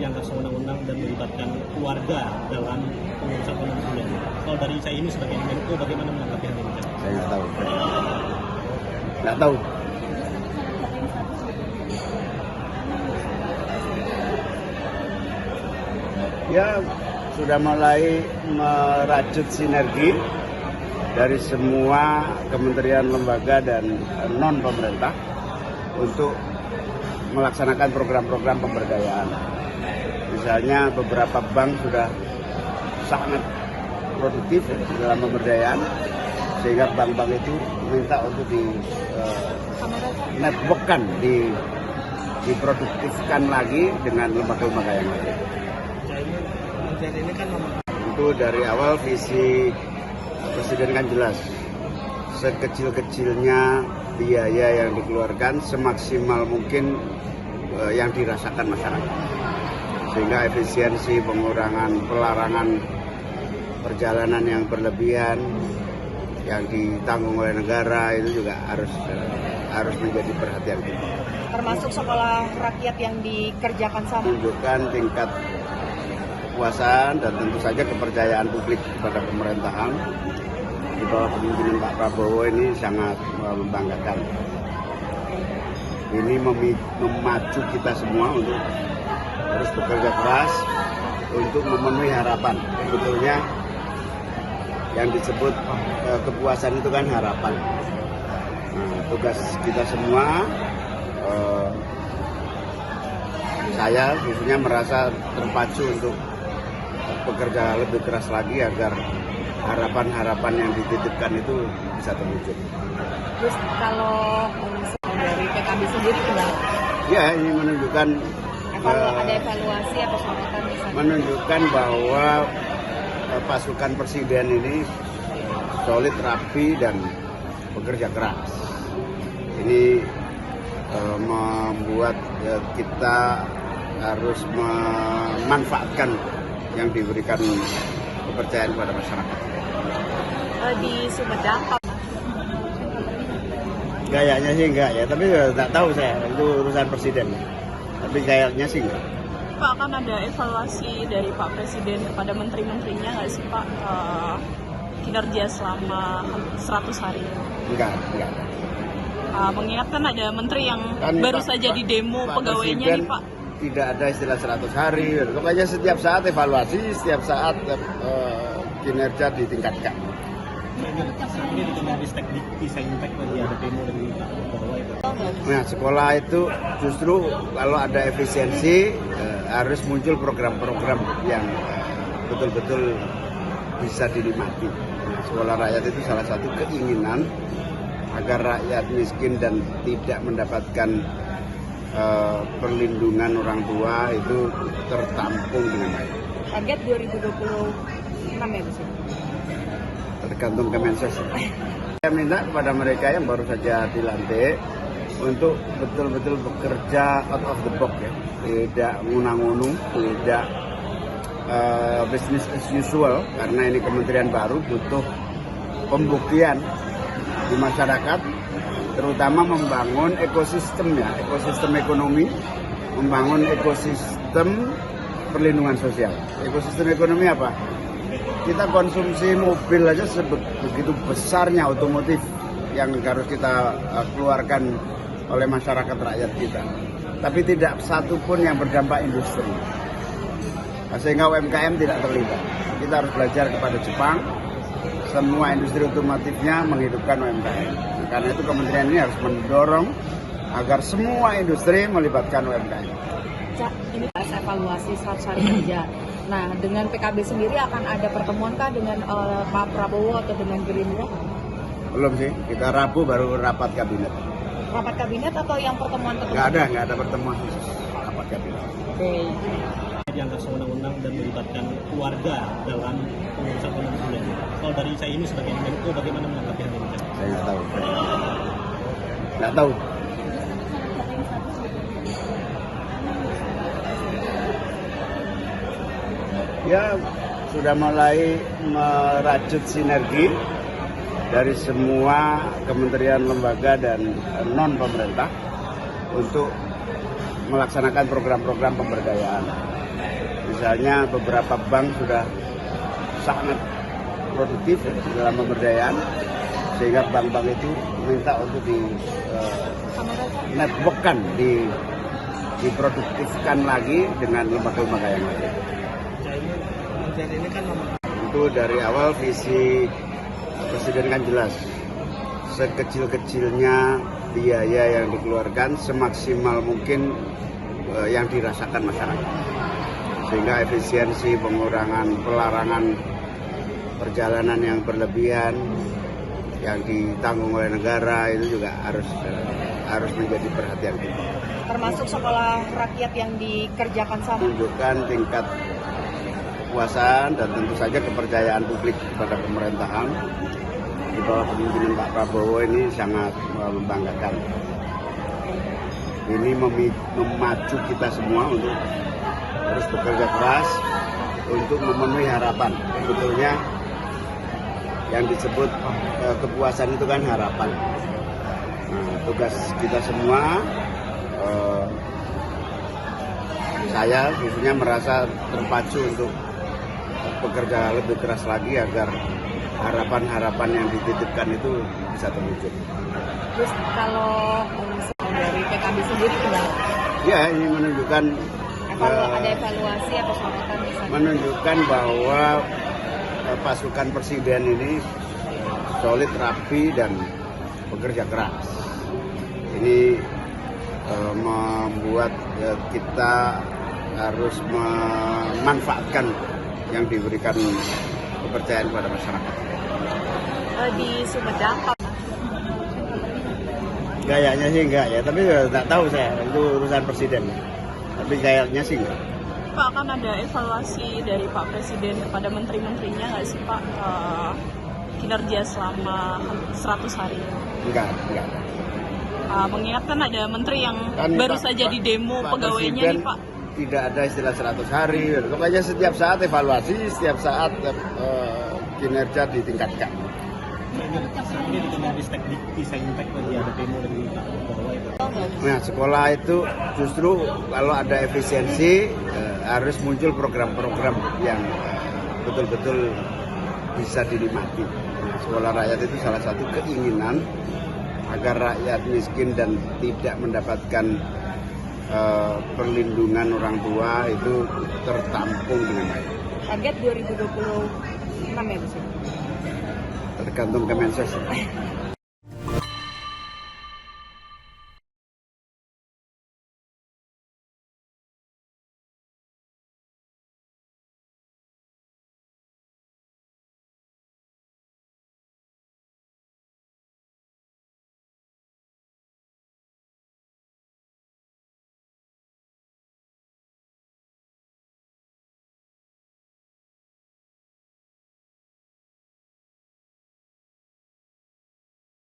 dianggap sewenang-wenang dan melibatkan keluarga dalam pengurusan penuntutan. Kalau dari saya ini sebagai Menko, bagaimana menanggapi hal ini? Saya nggak tahu. Nggak tahu. Ya, sudah mulai merajut sinergi dari semua kementerian, lembaga, dan non-pemerintah untuk melaksanakan program-program pemberdayaan. Misalnya beberapa bank sudah sangat produktif dalam pemberdayaan, sehingga bank-bank itu minta untuk di networkkan, diproduktifkan lagi dengan lembaga-lembaga yang lain. Itu dari awal visi Presiden kan jelas, sekecil-kecilnya biaya yang dikeluarkan semaksimal mungkin yang dirasakan masyarakat, sehingga efisiensi, pengurangan, pelarangan perjalanan yang berlebihan yang ditanggung oleh negara itu juga harus menjadi perhatian kita. Termasuk sekolah rakyat yang dikerjakan sama. Menunjukkan tingkat kepuasan dan tentu saja kepercayaan publik kepada pemerintahan di bawah kepemimpinan Pak Prabowo ini sangat membanggakan. Ini memacu kita semua untuk terus bekerja keras untuk memenuhi harapan. Sebetulnya yang disebut kepuasan itu kan harapan. Nah, tugas kita semua, saya khususnya merasa terpacu untuk bekerja lebih keras lagi agar harapan-harapan yang dititipkan itu bisa terwujud. Terus kalau dari PKB sendiri gimana? Ya, ini menunjukkan ada evaluasi atau sorotan misalnya? Menunjukkan bahwa pasukan presiden ini solid, rapi, dan bekerja keras. Ini membuat kita harus memanfaatkan yang diberikan kepercayaan kepada masyarakat. Di Sumedang, Gayanya sih enggak ya, tapi nggak tahu saya, itu urusan presiden. Tapi kayaknya sih enggak. Pak, akan ada evaluasi dari Pak Presiden kepada menteri-menterinya nggak sih Pak, kinerja selama 100 hari? Enggak. Mengingatkan ada menteri yang Kan baru saja di demo pegawainya nih Pak. Tidak ada istilah 100 hari, pokoknya setiap saat evaluasi, setiap saat kinerja ditingkatkan. Ini di Kemenristek bisa impact bagi ada demo dari bawah itu. Nah, sekolah itu justru kalau ada efisiensi harus muncul program-program yang betul-betul bisa dinikmati. Nah, sekolah rakyat itu salah satu keinginan agar rakyat miskin dan tidak mendapatkan perlindungan orang tua itu tertampung dengan baik. target 2026 ya Bu? Tergantung Kemensos. Saya minta kepada mereka yang baru saja dilantik untuk betul-betul bekerja out of the box ya, tidak ngunang-ngunung, tidak business as usual, karena ini kementerian baru butuh pembuktian di masyarakat, terutama membangun ekosistem ya, ekosistem ekonomi, membangun ekosistem perlindungan sosial. Ekosistem ekonomi apa? Kita konsumsi mobil aja begitu besarnya otomotif yang harus kita keluarkan oleh masyarakat rakyat kita. Tapi tidak satu pun yang berdampak industri. Sehingga UMKM tidak terlibat. Kita harus belajar kepada Jepang. Semua industri otomotifnya menghidupkan UMKM. Karena itu kementerian ini harus mendorong agar semua industri melibatkan UMKM. Cak, ini evaluasi 100 hari kerja. Nah, dengan PKB sendiri akan ada pertemuan kah dengan Pak Prabowo atau dengan Gerindra? Belum sih, kita Rabu baru rapat kabinet. Rapat kabinet atau yang pertemuan-pertemuan? Nggak ada pertemuan khusus rapat kabinet. Oke. Dianggap sewenang-wenang dan melibatkan keluarga dalam pengurusan penuntutan. Kalau dari saya ini sebagai Menko, bagaimana menanggapi hal ini? Saya nggak tahu. Nggak tahu. Ya, sudah mulai merajut sinergi dari semua kementerian, lembaga, dan non-pemerintah untuk melaksanakan program-program pemberdayaan. Misalnya beberapa bank sudah sangat produktif dalam pemberdayaan, sehingga bank-bank itu minta untuk di networkkan, diproduktifkan lagi dengan lembaga-lembaga yang lain. Ini kan Itu dari awal visi Presiden kan jelas, sekecil-kecilnya biaya yang dikeluarkan semaksimal mungkin yang dirasakan masyarakat, sehingga efisiensi, pengurangan pelarangan perjalanan yang berlebihan yang ditanggung oleh negara itu juga harus menjadi perhatian kita. Termasuk sekolah rakyat yang dikerjakan sama. Menunjukkan tingkat kepuasan dan tentu saja kepercayaan publik kepada pemerintahan di bawah kepemimpinan Pak Prabowo ini sangat membanggakan. Ini memacu kita semua untuk terus bekerja keras untuk memenuhi harapan. Sebetulnya yang disebut kepuasan itu kan harapan. Nah, tugas kita semua, saya khususnya merasa terpacu untuk bekerja lebih keras lagi agar harapan-harapan yang dititipkan itu bisa terwujud. Terus kalau dari PKB sendiri gimana? Ya, ini menunjukkan Ada evaluasi atau sorotan misalnya? menunjukkan bahwa pasukan presiden ini solid, rapi, dan bekerja keras. Ini membuat kita harus memanfaatkan yang diberikan kepercayaan kepada masyarakat. Di Sumedang, Gayanya sih enggak ya, tapi nggak tahu saya, itu urusan presiden. Tapi kayaknya sih enggak. Pak, akan ada evaluasi dari Pak Presiden kepada menteri-menterinya nggak sih Pak, kinerja selama 100 hari? Enggak. Mengingat kan ada menteri yang Kan baru Pak- saja di demo Pak pegawainya Presiden nih Pak. Tidak ada istilah 100 hari, pokoknya setiap saat evaluasi, setiap saat kinerja ditingkatkan. ini di Kemenristek Dikti-Saintek tadi ada demo dari bawah itu. Nah, sekolah itu justru kalau ada efisiensi harus muncul program-program yang betul-betul bisa dinikmati. Nah, sekolah rakyat itu salah satu keinginan agar rakyat miskin dan tidak mendapatkan perlindungan orang tua itu tertampung dengan baik. target 2026 ya Bu? Tergantung Kemensos.